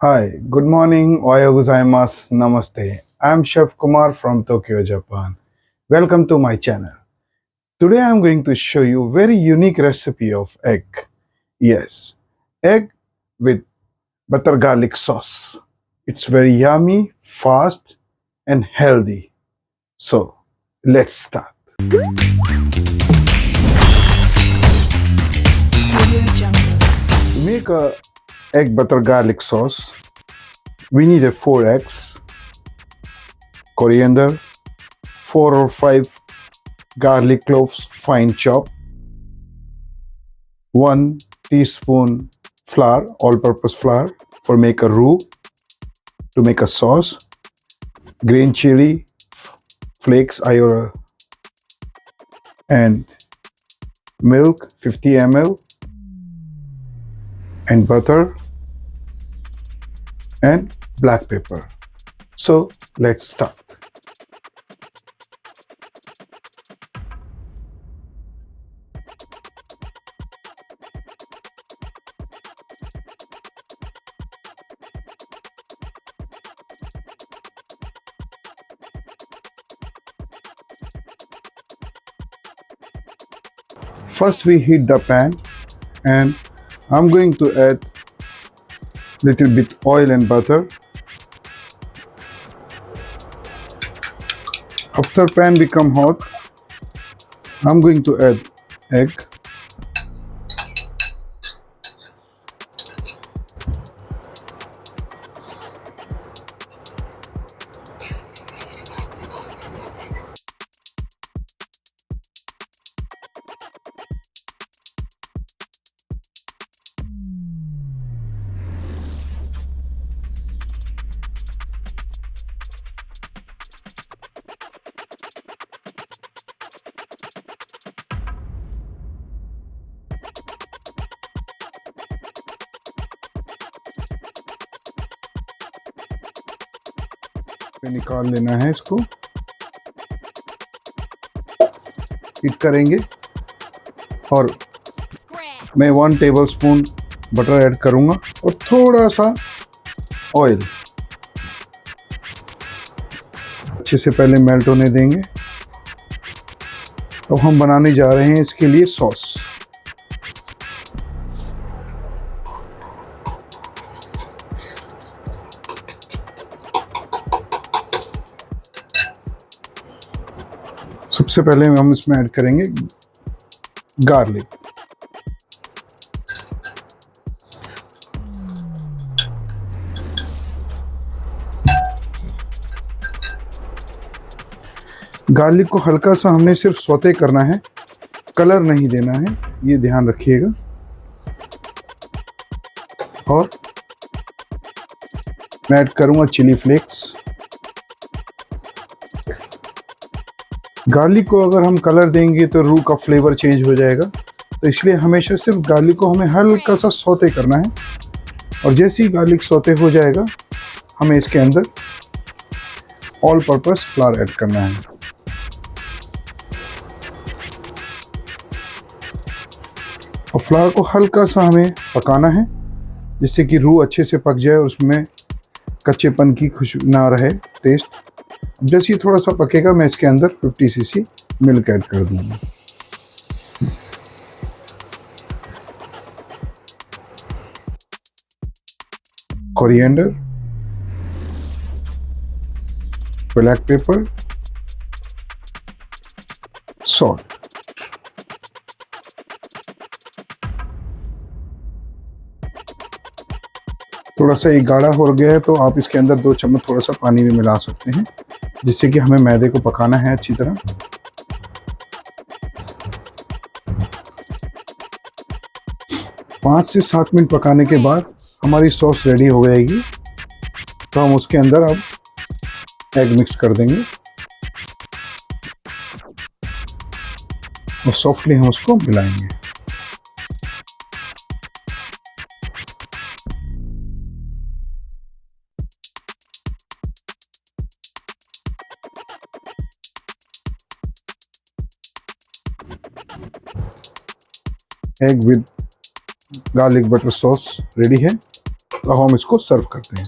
Hi, good morning, ohayo gozaimasu, namaste. I'm Chef Kumar from Tokyo, Japan. Welcome to my channel. Today I'm going to show you very unique recipe of egg. Yes, egg with butter garlic sauce. It's very yummy, fast and healthy. So, let's start. To make a egg butter garlic sauce, we need a 4 eggs, coriander, 4 or 5 garlic cloves fine chopped, 1 teaspoon flour, all-purpose flour for make a roux, to make a sauce, green chili flakes and milk 50 ml and butter and black pepper. So let's start. First we heat the pan and I'm going to add little bit oil and butter. After pan become hot, I'm going to add egg. पे निकाल लेना है, इसको heat करेंगे और मैं 1 tablespoon butter add करूंगा और थोड़ा सा ऑयल अच्छे से पहले मेल्ट होने देंगे। तो हम बनाने जा रहे हैं इसके लिए सॉस। सबसे पहले हम इसमें ऐड करेंगे गार्लिक। गार्लिक को हल्का सा हमने सिर्फ सौते करना है, कलर नहीं देना है, ये ध्यान रखिएगा। और मैं ऐड करूंगा चिली फ्लेक्स। गार्लिक को अगर हम कलर देंगे तो रूह का फ्लेवर चेंज हो जाएगा, तो इसलिए हमेशा सिर्फ गार्लिक को हमें हल्का सा सौते करना है। और जैसे ही गार्लिक सौते हो जाएगा, हमें इसके अंदर ऑल पर्पस फ्लावर ऐड करना है। और फ्लावर को हल्का सा हमें पकाना है, जिससे कि रूह अच्छे से पक जाए और उसमें कच्चेपन की खुशबू ना रहे, टेस्ट। जैसे ही थोड़ा सा पकेगा, मैं इसके अंदर 50 cc मिल्क ऐड कर दूंगा। Coriander, black pepper, salt. थोड़ा सा ये गाढ़ा हो गया है, तो आप इसके अंदर 2 चम्मच थोड़ा सा पानी भी मिला सकते हैं, जिससे कि हमें मैदे को पकाना है अच्छी तरह। पाँच से 7 मिनट पकाने के बाद हमारी सॉस रेडी हो जाएगी। तो हम उसके अंदर अब एग मिक्स कर देंगे और सॉफ्टली हम उसको मिलाएंगे। Egg with garlic butter sauce ready है। अब हम इसको सर्व करते हैं।